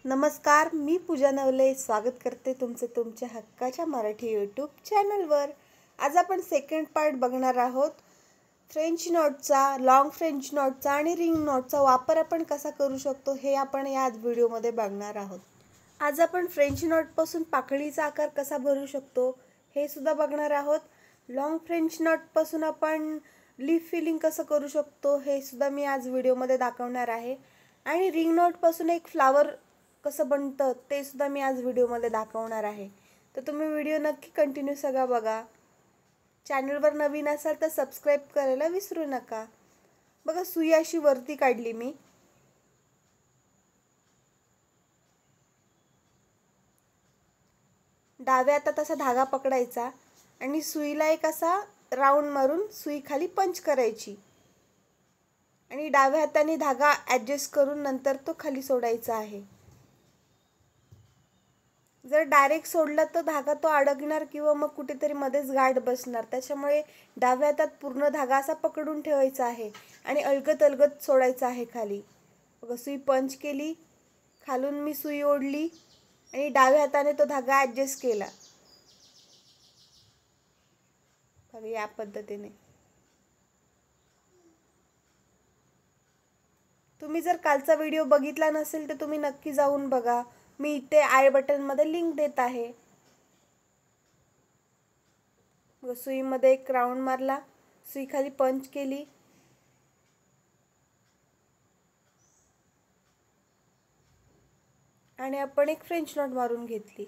नमस्कार, मी पूजा नवले स्वागत करते तुमच्या हक्काच्या मराठी यूट्यूब चॅनलवर। आज आपण सेकंड पार्ट बघणार आहोत। फ्रेंच नोटचा, लॉन्ग फ्रेंच नोटचा आणि रिंग नोटचा वापर आपण कसा करू शकतो हे आपण या व्हिडिओमध्ये बघणार आहोत। आज आपण फ्रेंच नोटपासून पाकळीचा आकार कसा भरू शकतो हे सुद्धा बघणार आहोत। लॉन्ग फ्रेंच नोटपासून आपण लीफ फिलिंग कसं करू शकतो हे सुद्धा मी आज व्हिडिओमध्ये दाखवणार आहे। आणि रिंग नोटपासून एक फ्लावर कसं बनतं ते सुद्धा मी आज व्हिडिओमध्ये दाखवणार आहे। तर तुम्ही व्हिडिओ नक्की कंटिन्यू सगळा बघा। चॅनलवर नवीन असाल तर सबस्क्राइब करायला विसरू नका। बघा, सुई अशी वरती काढली मी। डाव्या हातात असा धागा पकडायचा आणि सुईला एक असा राऊंड मारून सुई खाली पंच करायची आणि डाव्या हाताने धागा ॲडजस्ट करून नंतर तो खाली सोडायचा आहे। जर डायरेक्ट सोडला तर धागा तो अडकणार किंवा मग कुठेतरी मध्येच गाठ बसणार। त्याच्यामुळे डाव्या हातात पूर्ण धागा असा पकडून ठेवायचा आहे आणि अलगद सोडायचा आहे खाली। बघा, सुई पंच केली, खालून मी सुई ओढली आणि डाव्या हाताने तो धागा ॲडजस्ट केला। बघा, या पद्धतीने। तुम्ही जर कालचा व्हिडिओ बघितला नसेल तर तुम्ही नक्की जाऊन बघा। मी इथे आय बटन मध्ये लिंक देत आहे। सुई मध्ये एक राऊंड मारला, सुई खाली पंच केली आणि आपण एक फ्रेंच नॉट मारून घेतली।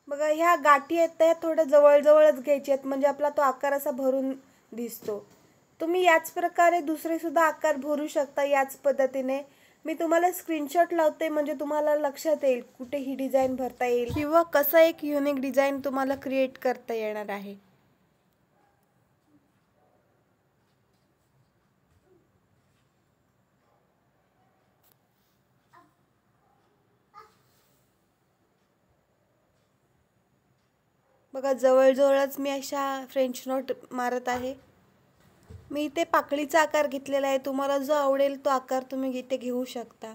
बघा, ह्या गाठी आहेत त्या थोड्या जवळच घ्यायच्या आहेत म्हणजे आपला तो आकार असा भरून दिसतो। तुम्ही याच प्रकारे दुसरे सुद्धा आकार भरू शकता याच पद्धतीने। मी तुम्हाला स्क्रीनशॉट लावते म्हणजे तुम्हाला लक्षात येईल कुठे ही डिझाइन भरता येईल किंवा कसं एक युनिक डिझाइन तुम्हाला क्रिएट करता येणार आहे। बघा, जवळच मी अशा फ्रेंच नोट मारत आहे। मी इथे पाकळीचा आकार घेतलेला आहे। तुम्हाला जो आवडेल तो आकार तुम्ही इथे घेऊ शकता।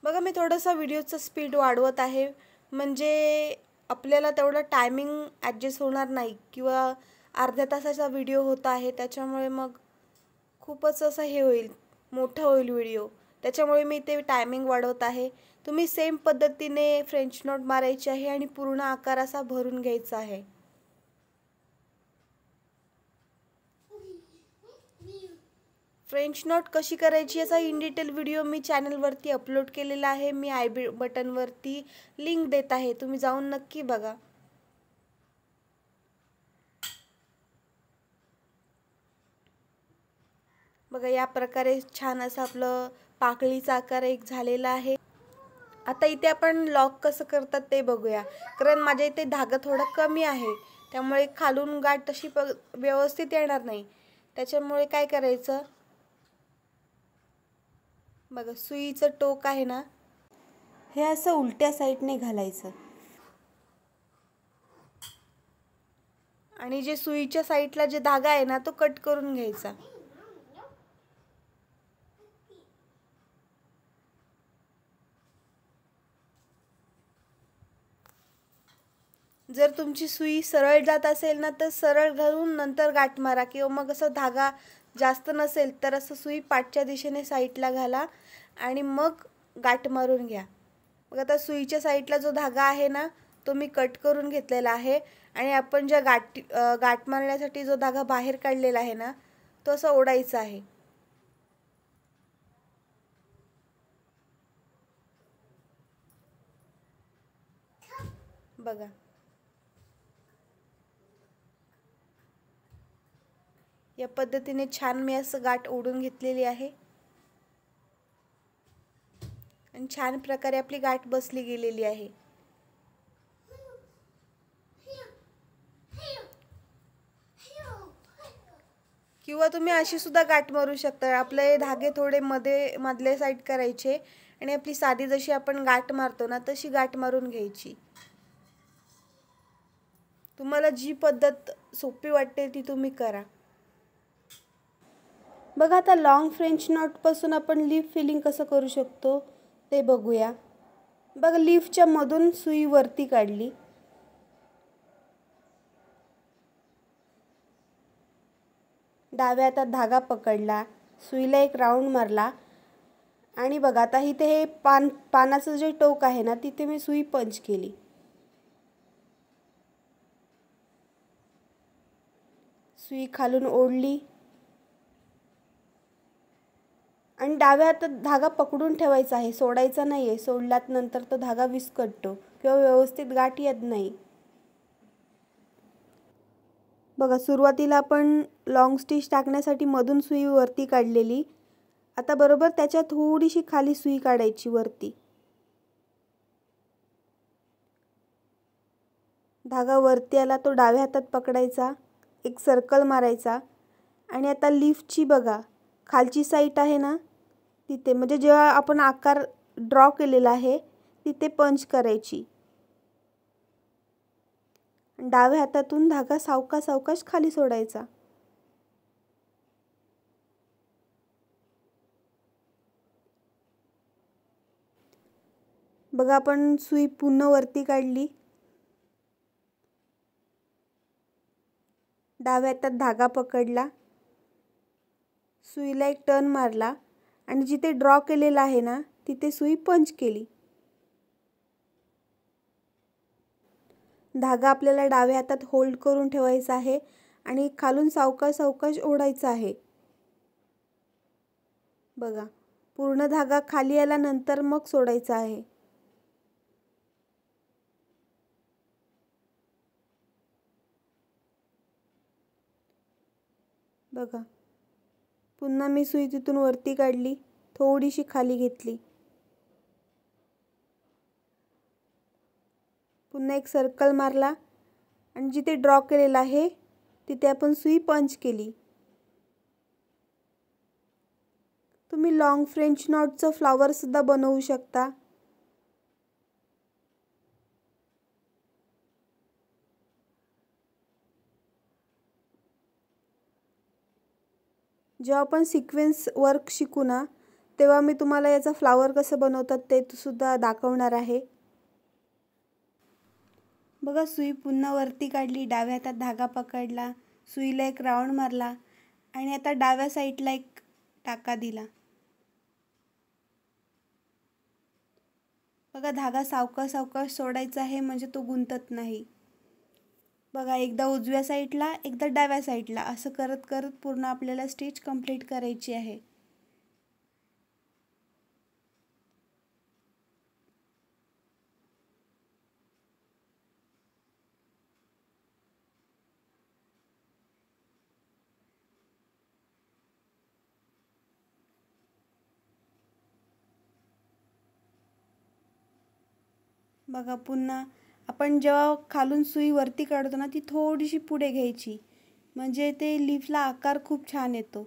बघा, मी थोडासा व्हिडिओचा स्पीड वाढवत आहे म्हणजे आपल्याला तेवढा टायमिंग ॲडजस्ट होणार नाही किंवा अर्ध्या तासाचा व्हिडिओ होता आहे त्याच्यामुळे मग खूपच असं हे होईल, मोठा होईल व्हिडिओ। त्याच्यामुळे मी इथे टायमिंग वाढवत आहे। तुम्ही सेम पद्धतीने फ्रेंच नोट मारायची आहे आणि पूर्ण आकार असा भरून घ्यायचा आहे। फ्रेंच नोट कशी करायची याचा इन डिटेल व्हिडिओ मी चॅनलवरती अपलोड केलेला आहे। मी आय बटनवरती लिंक देत आहे, तुम्ही जाऊन नक्की बघा। बघा, या प्रकारे छान असं आपलं पाकळीचा आकार एक झालेला आहे। आता इथे आपण लॉक कसं करतात ते बघूया। कारण माझ्या इथे धागा थोडा कमी आहे त्यामुळे खालून गाठ तशी व्यवस्थित येणार नाही। त्याच्यामुळे काय करायचं, बघा, सुईचं टोक आहे ना हे असं उलट्या साईडने घालायचं आणि जे सुईच्या साईडला जे धागा आहे ना तो कट करून घ्यायचा। जर तुमची सुई सरळ जात असेल ना तर सरळ घालून नंतर गाठ मारा किंवा मग असं धागा जास्त नसेल तर असं सुई पाठच्या दिशेने साईडला घाला आणि मग गाठ मारून घ्या। बघा, आता सुईच्या साईडला जो धागा आहे ना तो मी कट करून घेतलेला आहे आणि आपण ज्या गाठ मारण्यासाठी जो धागा बाहेर काढलेला आहे ना तो असा ओढायचा आहे। बघा, या पद्धतीने छान मी असं गाठ ओढून घेतलेली आहे आणि छान प्रकारे आपली गाठ बसली गेलेली आहे। किंवा तुम्ही अशी सुद्धा गाठ मारू शकता. आपले धागे थोडे मधले साईड करायचे आणि आपली साधी जशी आपण गाठ मारतो ना तशी गाठ मारून घ्यायची. तुम्हाला जी पद्धत सोपी वाटते ती तुम्ही करा. बघा आता लॉंग फ्रेंच नॉटपासून आपण लीफ फिलिंग कसं करू शकतो ते बघूया. बघा लीफच्या मधून सुई वरती काढली. डाव्या हातात धागा पकडला, सुईला एक राऊंड मारला आणि बघा आता इथे हे पानाचं जे टोक आहे ना तिथे मी सुई पंच केली. सुई खालून ओढली आणि डाव्या हातात धागा पकडून ठेवायचा आहे, सोडायचा नाही आहे. सोडल्यात नंतर तो धागा विस्कटतो किंवा व्यवस्थित गाठ येत नाही. बघा सुरुवातीला आपण लॉंग स्टिच टाकण्यासाठी मधून सुई वरती काढलेली. आता बरोबर त्याच्या थोडीशी खाली सुई काढायची वरती. धागा वरती आला तो डाव्या हातात पकडायचा, एक सर्कल मारायचा आणि आता लीफची बघा खालची साईड आहे ना तिथे, म्हणजे जेव्हा आपण आकार ड्रॉ केलेला आहे तिथे पंच करायची. डाव्या हातातून धागा सावकाश खाली सोडायचा. बघा आपण सुई पुन्हा वरती काढली. डाव्या हातात धागा पकडला, सुईला एक टर्न मारला आणि जिथे ड्रॉ केलेला आहे ना तिथे सुई पंच केली. धागा आपल्याला डाव्या हातात होल्ड करून ठेवायचा आहे आणि खालून सावकाश ओढायचा आहे. बघा पूर्ण धागा खाली आल्यानंतर मग सोडायचा आहे. बघा पुन्हा मी सुई तिथून वरती काढली, थोडीशी खाली घेतली. पुन्हा एक सर्कल मारला आणि जिथे ड्रॉ केलेला आहे तिथे आपण सुई पंच केली. तुम्ही लॉंग फ्रेंच नॉटचं फ्लावर सुद्धा बनवू शकता. जेव्हा आपण सिक्वेन्स वर्क शिकू ना तेव्हा मी तुम्हाला याचा फ्लावर कसं बनवतात ते सुद्धा दाखवणार आहे. बघा सुई पुन्हा वरती काढली, डाव्या हातात धागा पकडला, सुईला एक राऊंड मारला आणि आता डाव्या साईडला एक टाका दिला. बघा धागा सावकाश सोडायचा आहे म्हणजे तो गुंतत नाही. बघा एकदा उजव्या साईडला एकदा डाव्या साईडला असं करत करत पूर्ण आपल्याला स्टिच कंप्लीट करायची आहे. बघा पुन्हा आपण जेव्हा खालून सुई वरती काढतो ना ती थोडीशी पुढे घ्यायची म्हणजे ते लीफला आकार खूप छान येतो.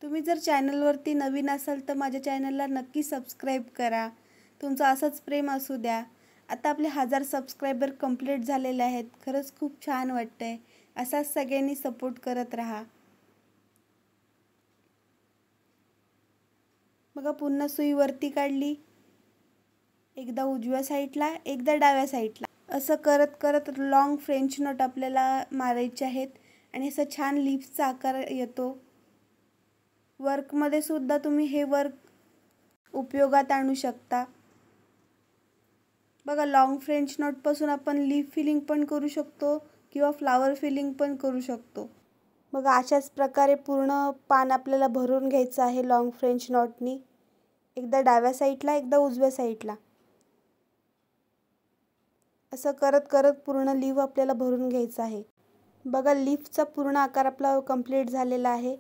तुम्ही जर चॅनलवरती नवीन असाल तर माझ्या चॅनलला नक्की सबस्क्राईब करा. तुमचं असंच प्रेम असू द्या. आता आपले 1000 सबस्क्रायबर कंप्लीट झालेले आहेत. खरंच खूप छान वाटतंय. असाच सगळ्यांनी सपोर्ट करत राहा. बघा पुन्हा सुई वरती काढली, एकदा उजव्या साईडला एकदा डाव्या साईडला असं करत करत लॉंग फ्रेंच नॉट आपल्याला मारायचे आहेत आणि असं छान लीफचा आकार येतो. वर्कमध्ये सुद्धा तुम्ही हे वर्क उपयोगात आणू शकता. बघा लॉंग फ्रेंच नॉटपासून आपण लीफ फिलिंग पण करू शकतो किंवा फ्लावर फिलिंग पण करू शकतो. बघा अशाच प्रकारे पूर्ण पान आपल्याला भरून घ्यायचं आहे लॉंग फ्रेंच नॉटनी. एकदा डाव्या साईडला एकदा उजव्या साईडला असं करत करत पूर्ण लीफ आपल्याला भरून घ्यायचं आहे. बघा लीफचा पूर्ण आकार आपला कंप्लीट झालेला आहे.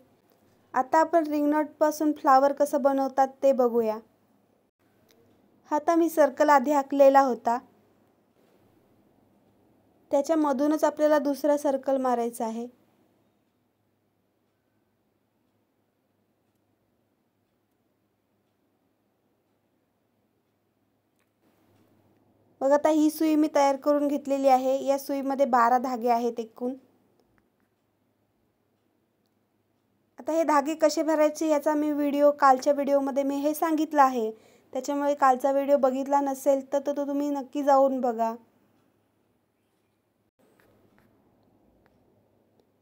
आता आपण रिंग नॉटपासून फ्लावर कसं बनवतात ते बघूया. हा आता मी सर्कल आधी आखलेला होता, त्याच्यामधूनच आपल्याला दुसरा सर्कल मारायचा आहे. बघा आता ही सुई मी तयार करून घेतलेली आहे. या सुईमध्ये 12 धागे आहेत एकूण. आता हे धागे कसे भरायचे याचा मी कालच्या व्हिडिओमध्ये मी हे सांगितलं आहे. त्याच्यामुळे कालचा व्हिडिओ बघितला नसेल तर तो तुम्ही नक्की जाऊन बघा.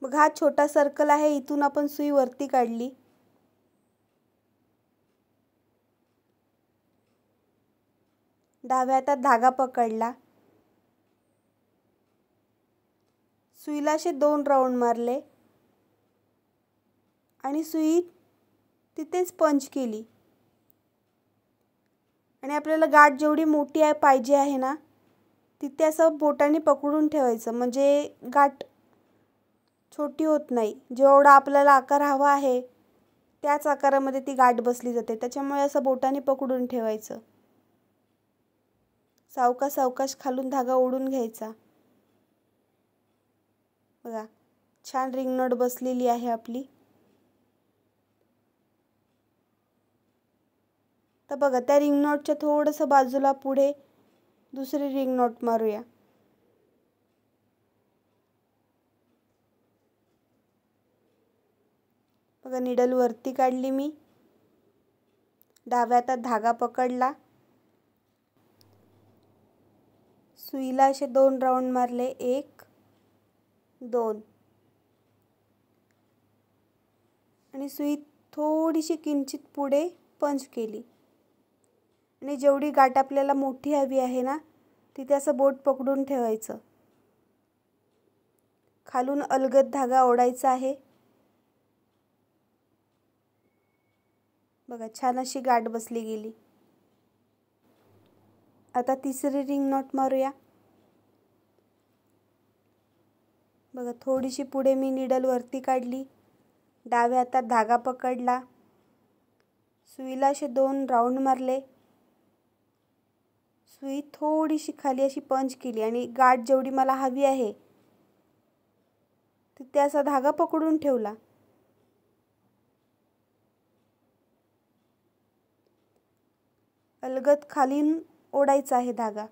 मग हा छोटा सर्कल आहे, इथून आपण सुई वरती काढली. डाव्या हातात धागा पकडला. सुईला असे 2 राऊंड मारले आणि सुई तिथेच पंच केली. आणि आपल्याला गाठ जेवढी मोठी पाहिजे आहे ना, तिथे असं बोटाने पकडून ठेवायचं, म्हणजे गाठ छोटी होत नाही. जेवढा आपल्याला आकार हवा आहे त्याच आकारामध्ये ती गाठ बसली जाते. त्याच्यामुळे असं बोटाने पकडून ठेवायचं. सावकाश सावकाश खालून धागा ओढून घ्यायचा. बघा छान रिंग नॉट बसलेली आहे आपली. तर बघा त्या रिंग नॉटच्या थोडंसं बाजूला पुढे दुसरी रिंग नॉट मारूया. बघा निडल वरती काढली मी. डाव्या हातात धागा पकडला. सुईला असे 2 राऊंड मारले, 1 2 आणि सुई थोडीशी किंचित पुढे पंच केली. आणि जेवढी गाठ आपल्याला मोठी हवी आहे ना, तिथे असं बोट पकडून ठेवायचं. खालून अलगद धागा ओढायचा आहे. बघा छान अशी गाठ बसली गेली. आता तिसरी रिंग नॉट मारूया. बघा थोडीशी पुढे मी निडल वरती काढली. डाव्या हातात धागा पकडला. सुईला असे 2 राऊंड मारले. सुई थोडीशी खाली अशी पंच केली आणि गाठ जेवढी मला हवी आहे तिथे असा धागा पकडून ठेवला. अलगद खालीन ओढायचा आहे धागा.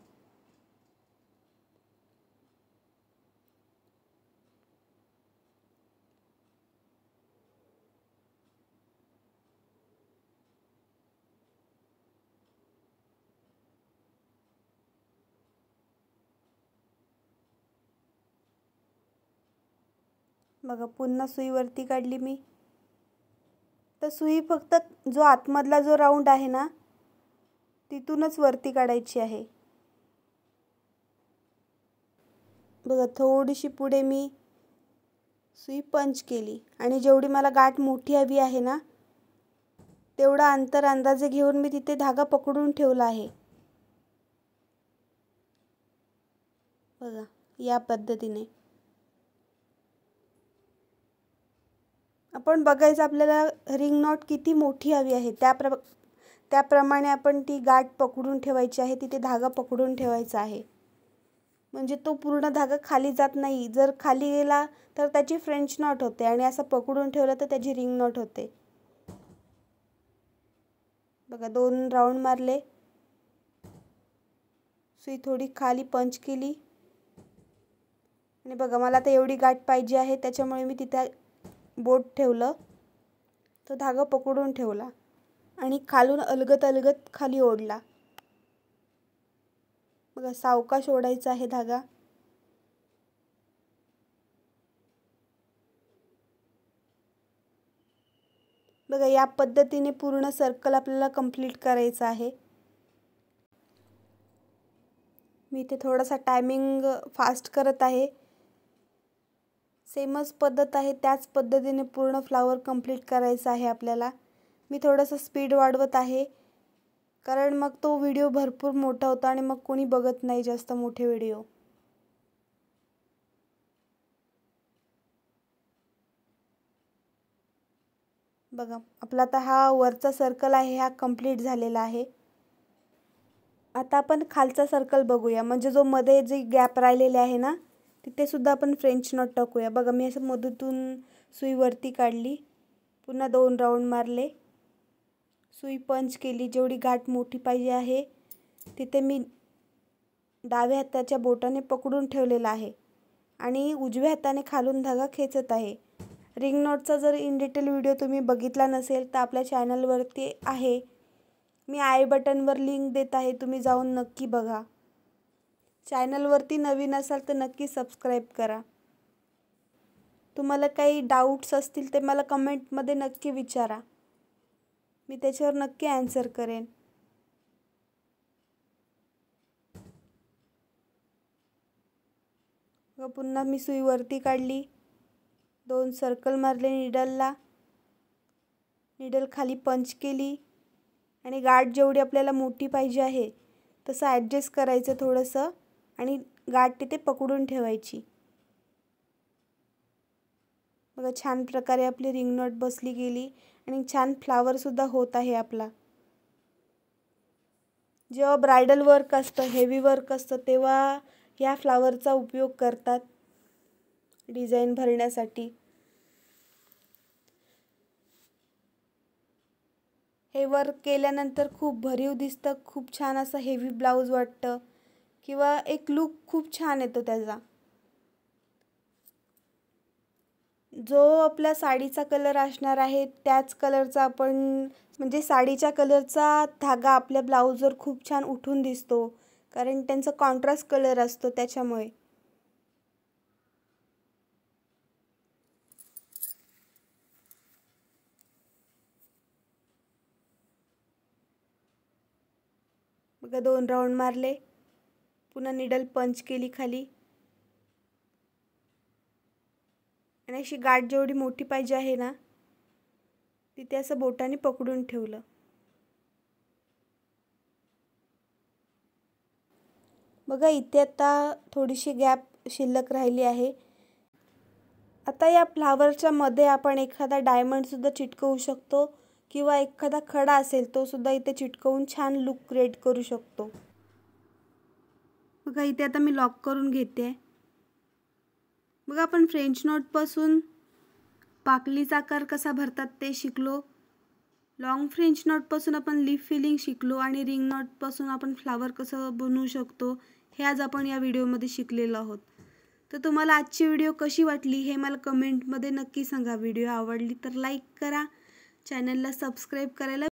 बघा पुन्हा सुई वरती काढली मी. तर सुई फक्त जो आतमधला जो राऊंड आहे ना, तिथूनच वरती काढायची आहे. बघा थोडीशी पुढे मी सुई पंच केली आणि जेवढी मला गाठ मोठी हवी आहे ना, तेवढा अंतर अंदाजे घेऊन मी तिथे धागा पकडून ठेवला आहे. बघा या पद्धतीने आपण बघायचं आपल्याला रिंग नॉट किती मोठी हवी आहे, त्याप्रमाणे आपण ती गाठ पकडून ठेवायची आहे. तिथे धागा पकडून ठेवायचा आहे, म्हणजे तो पूर्ण धागा खाली जात नाही. जर खाली गेला तर त्याची फ्रेंच नॉट होते आणि असं पकडून ठेवलं तर त्याची रिंग नॉट होते. बघा 2 राऊंड मारले. सुई थोडी खाली पंच केली आणि बघा मला आता एवढी गाठ पाहिजे आहे, त्याच्यामुळे मी तिथे बोट ठेवलं. तो धागा पकडून ठेवला आणि खालून अलगद खाली ओढला. बघा सावकाश ओढायचा आहे धागा. बघा या पद्धतीने पूर्ण सर्कल आपल्याला कंप्लीट करायचं आहे. मी इथे थोडासा टायमिंग फास्ट करत आहे. सेमच पद्धत आहे, त्याच पद्धतीने पूर्ण फ्लावर कंप्लीट करायचा आहे आपल्याला. मी थोडंसं स्पीड वाढवत आहे, कारण मग तो व्हिडिओ भरपूर मोठा होता आणि मग कोणी बघत नाही जास्त मोठे व्हिडिओ. बघा आपला आता हा वरचा सर्कल आहे हा कंप्लीट झालेला आहे। आता आपण खालचा सर्कल बघूया, म्हणजे जो मध्ये जे गॅप राहिलेले आहे ना तिथे सुद्धा आपण फ्रेंच नॉट टाकूया। बघा मी असं मधून सुई वरती काढली, पुन्हा 2 राऊंड मारले, सुई पंच केली, जेवढी गाठ मोठी पाहिजे आहे तिथे मी डाव्या हाताच्या बोटाने पकडून ठेवलेला आहे आणि उजव्या हाताने खालून धागा खेचत आहे। रिंग नॉटचा जर इन डिटेल व्हिडिओ तुम्ही बघितला नसेल तर आपल्या चॅनलवरती आहे, मी आय बटनवर लिंक देत आहे, तुम्ही जाऊन नक्की बघा। चॅनलवरती नवीन असाल तर नक्की सबस्क्राईब करा। तुम्हाला काही डाऊट्स असतील ते मला कमेंटमध्ये नक्की विचारा, मी त्याच्यावर नक्की आन्सर करेन। पुन्हा मी सुई वरती काढली, 2 सर्कल मारले निडलला, निडल खाली पंच केली आणि गाठ जेवढी आपल्याला मोठी पाहिजे आहे तसं ॲडजस्ट करायचं थोडंसं आणि गाठ तिथे पकडून ठेवायची। बघा छान प्रकारे आपली रिंग नॉट बसली गेली आणि छान फ्लावर सुद्धा होत आहे आपला। जेव्हा ब्रायडल वर्क असतं, हेवी वर्क असतं, तेव्हा या फ्लावरचा उपयोग करतात डिझाईन भरण्यासाठी। हे वर्क केल्यानंतर खूप भरीव दिसतं, खूप छान असं हेवी ब्लाऊज वाटतं किंवा एक लुक खूप छान येतो त्याचा। जो आपल्या साडीचा कलर असणार आहे त्याच कलरचा आपण म्हणजे साडीच्या कलरचा धागा आपल्या ब्लाऊजवर खूप छान उठून दिसतो, कारण त्यांचा कॉन्ट्रास्ट कलर असतो त्याच्यामुळे। बघा 2 राऊंड मारले, पुन्हा निडल पंच केली खाली आणि अशी गाठ जेवढी मोठी पाहिजे आहे ना तिथे असं बोटाने पकडून ठेवलं। बघा इथे आता थोडीशी गॅप शिल्लक राहिली आहे। आता या फ्लावरच्या मध्ये आपण एखादा डायमंड सुद्धा चिटकवू शकतो किंवा एखादा खडा असेल तो सुद्धा इथे चिटकवून छान लुक क्रिएट करू शकतो। बघा इथे आता मी लॉक करून घेते। बघा आपण फ्रेंच नॉटपासून पाकळीचा आकार कसा भरतात ते शिकलो, लॉंग फ्रेंच नॉटपासून आपण लीफ फिलिंग शिकलो आणि रिंग नॉटपासून आपण फ्लावर कसं बनवू शकतो हे आज आपण या व्हिडिओमध्ये शिकलेलो आहोत। तर तुम्हाला आजची व्हिडिओ कशी वाटली हे मला कमेंटमध्ये नक्की सांगा। व्हिडिओ आवडली तर लाईक करा, चॅनलला सबस्क्राईब करायला